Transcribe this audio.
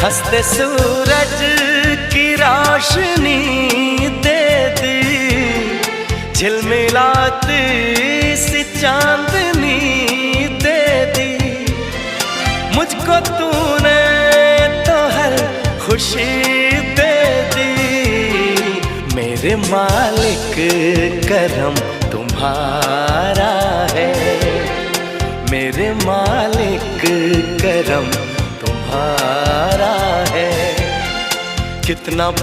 हंसते सूरज की रोशनी दे दी, झिलमिलाती सी चांदनी दे दी। मुझको तूने तो हर खुशी दे दी। मेरे मालिक करम तुम्हारा है, मेरे मालिक करम तुम्हारा है। कितना